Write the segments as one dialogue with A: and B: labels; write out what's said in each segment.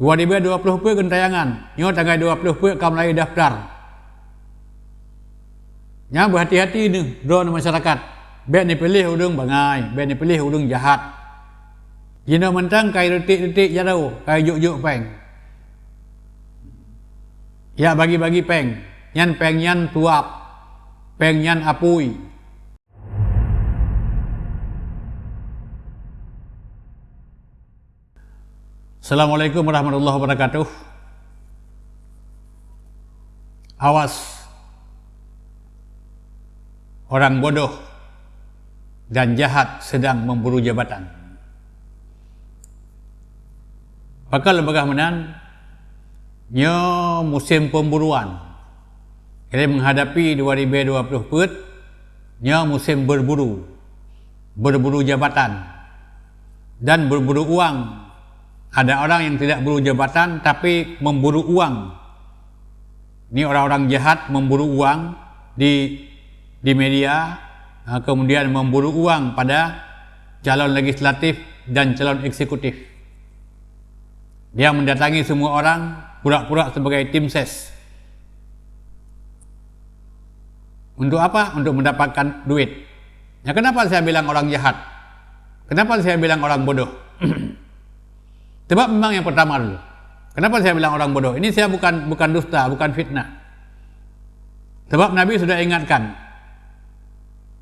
A: 2020 pun gentayangan. Nyo tanggal 20 pun kam lagi daftar. Nya berhati-hati ni drone masyarakat. Bet ni pilih udung bangai, bet ni pilih udung jahat. Jina mentang kai retik-retik jadau, kai juk-juk peng. Ya bagi-bagi peng. Nyan peng nyan tuap. Peng nyan apui. Assalamualaikum warahmatullahi wabarakatuh. Awas orang bodoh dan jahat sedang memburu jabatan. Bakal lembaga menan nyo musim pemburuan. Kita menghadapi 2020 put nyo musim berburu jabatan dan berburu uang. Ada orang yang tidak berburu jabatan tapi memburu uang. Ini orang-orang jahat memburu uang di media, kemudian memburu uang pada calon legislatif dan calon eksekutif. Dia mendatangi semua orang pura-pura sebagai tim ses. Untuk apa? Untuk mendapatkan duit. Ya, kenapa saya bilang orang jahat? Kenapa saya bilang orang bodoh? Sebab memang yang pertama dulu. Kenapa saya bilang orang bodoh? Ini saya bukan dusta, bukan fitnah. Sebab Nabi sudah ingatkan,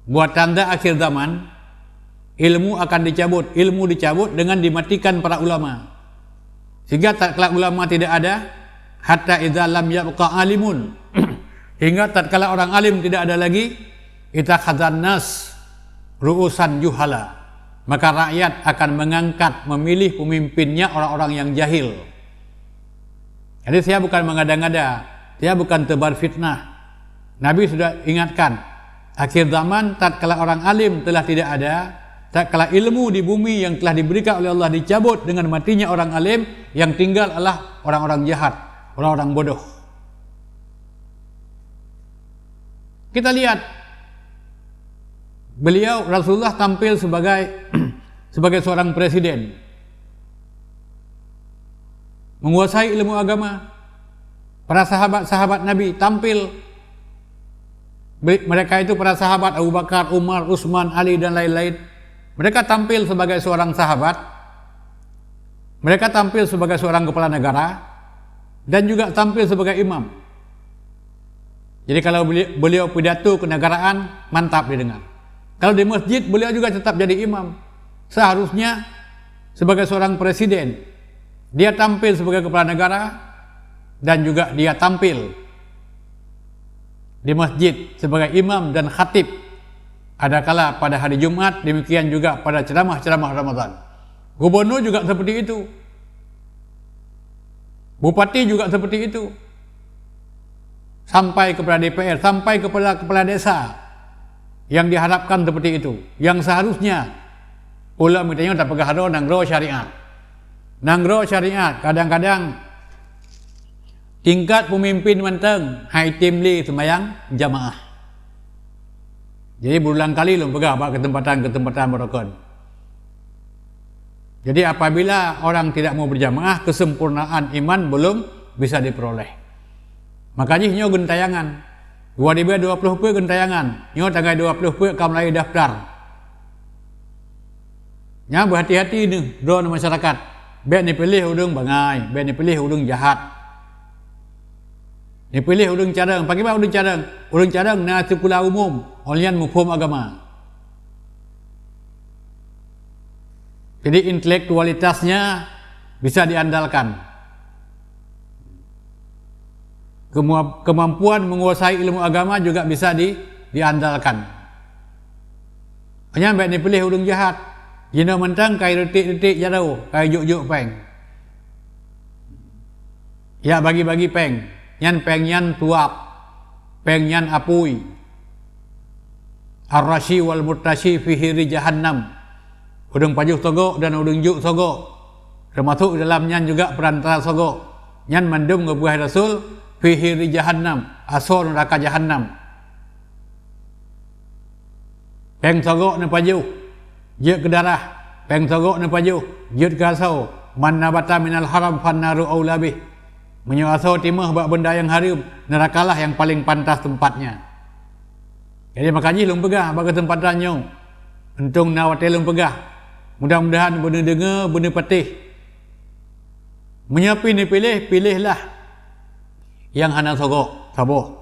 A: buat tanda akhir zaman, ilmu akan dicabut. Ilmu dicabut dengan dimatikan para ulama. Sehingga tatkala ulama tidak ada, hatta idza lam yabqa alimun. Hingga tatkala orang alim tidak ada lagi, itakhadzan nas ru'usan juhala. Maka rakyat akan mengangkat, memilih pemimpinnya orang-orang yang jahil. Jadi saya bukan mengada-ngada, saya bukan tebar fitnah. Nabi sudah ingatkan, akhir zaman tatkala orang alim telah tidak ada, tatkala ilmu di bumi yang telah diberikan oleh Allah dicabut dengan matinya orang alim, yang tinggal adalah orang-orang jahat, orang-orang bodoh. Kita lihat, beliau Rasulullah tampil sebagai seorang presiden, menguasai ilmu agama. Para sahabat-sahabat Nabi tampil, mereka itu para sahabat Abu Bakar, Umar, Utsman, Ali dan lain-lain. Mereka tampil sebagai seorang sahabat, mereka tampil sebagai seorang kepala negara, dan juga tampil sebagai imam. Jadi kalau beliau pidato kenegaraan, mantap didengar. Kalau di masjid, beliau juga tetap jadi imam. Seharusnya sebagai seorang presiden, dia tampil sebagai kepala negara dan juga dia tampil di masjid sebagai imam dan khatib. Adakala pada hari Jumat, demikian juga pada ceramah-ceramah Ramadan. Gubernur juga seperti itu. Bupati juga seperti itu. Sampai kepada DPR, sampai kepada kepala desa. Yang diharapkan seperti itu. Yang seharusnya pula mitanya tak pegah nanggro syariat. Nanggro syariat kadang-kadang tingkat pemimpin menteng hai timli semayang jamaah. Jadi berulang kali lu pegah ketempatan berokon. Jadi apabila orang tidak mau berjamaah, kesempurnaan iman belum bisa diperoleh. Makanya nyo gentayangan 2020 pun gentayangan. Nyo tanggal 20 pun kam lagi daftar. Nya berhati-hati ni drone masyarakat. Bet ni pilih udung bangai, bet ni pilih udung jahat. Ni pilih udung cadang. Pakai apa udung cadang? Udung cadang na sekolah umum, olian mufhum agama. Jadi intelektualitasnya bisa diandalkan. Kemampuan menguasai ilmu agama juga bisa diandalkan. Hanya baik ni pilih udung jahat. Jina mentang kai retik-retik jadau, kai juk-juk peng. Ya bagi-bagi peng. Nyan peng nyan tuap. Peng nyan apui. Ar-rashi wal murtashi fi hiri jahannam. Udung pajuh sogok dan udung juk sogok. Termasuk dalam nyan juga perantara sogok. Nyan mandum ngebuah Rasul fi hiri jahannam, asor neraka jahannam. Peng sogok ne pajuh, je ke darah. Peng sogok ne pajuh, je ke asau. man nabata minal haram fannaru aula bih. Menyuaso timah bak benda yang haram, nerakalah yang paling pantas tempatnya. Jadi makanya lung pegah bagi tempatannya. Untung nawate lung pegah. Mudah-mudahan benda dengar, benda patih. Menyapi ni pilihlah yang hana sogok, sabar.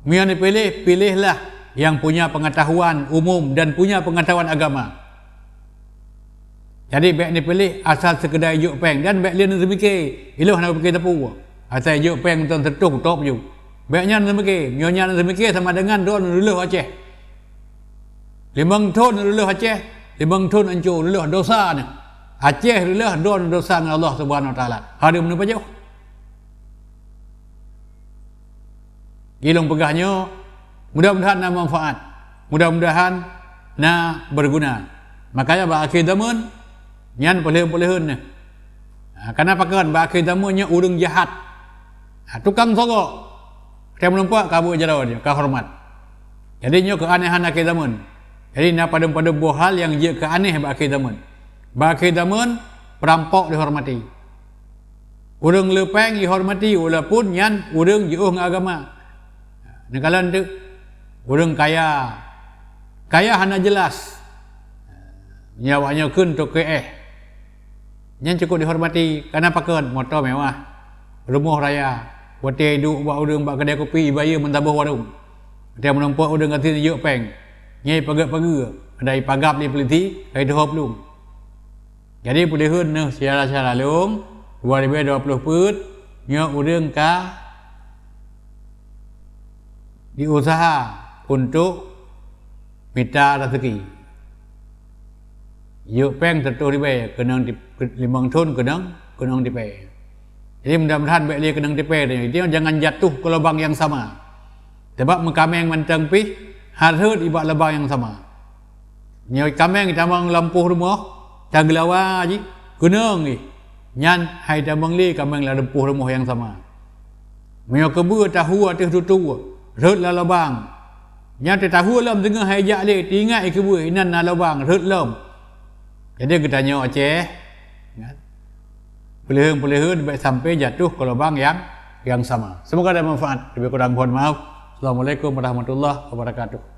A: Mia ni pilihlah yang punya pengetahuan umum dan punya pengetahuan agama. Jadi baik ni pilih asal sekedar juk peng dan baik dia nak mikir, iloh nak fikir tepu. Asal juk peng tuan tertuh top ju. Baiknya nak mikir, nyonya nak mikir sama dengan don luluh Aceh. Limang tahun luluh Aceh, limang tahun hancur luluh dosa ni. Aceh luluh don dosa dengan Allah Subhanahu Wa Taala. Hari mana jauh? Gilung pegahnya, mudah-mudahan nak manfaat, mudah-mudahan nak berguna. Makanya berakhir zaman nyan pelih-pelihun ni. Kenapa kan berakhir zamannya urang jahat. Tukang sogok. Saya melompat kabur jarau dia, kehormat. Jadi nyo keanehan akhir zaman. Jadi nak pada buah hal yang dia keaneh berakhir zaman. Berakhir zaman perampok dihormati. Urang lepeng dihormati walaupun nyan urang jauh dengan agama. Nekalan tu urang kaya hana jelas nyawanya kun to ke nyan cukup dihormati kenapa kan motor mewah rumah raya hotel duk buat urang buat kedai kopi bayar mentabah warung dia menampak urang kata juk peng nyai pagak-pagak dari pagap ni peliti ai doh belum jadi pulihun noh siara-siara long 2020 put nya urang ka diusaha untuk minta rezeki. Yuk peng tertuh di bay, kenang di limang tahun kenang di bay. Jadi mudah-mudahan baik dia kenang di bay ni, dia jangan jatuh ke lubang yang sama. Sebab mengkameng mentang pi harut ibak lubang yang sama. Nyoi kameng tamang lampuh rumah, taglawa ji, kenang ni. Nyan hai tamang li kameng lampuh rumah yang sama. Menyo kebu tahu atas tutu. Rớt là lubang. Yang tahu lam tengah hajak dia, tinggal ikut inan na lubang, rớt lam. Jadi kita tanya Aceh, pelihun sampai jatuh ke lubang yang sama. Semoga ada manfaat. Lebih kurang mohon maaf. Assalamualaikum warahmatullahi wabarakatuh.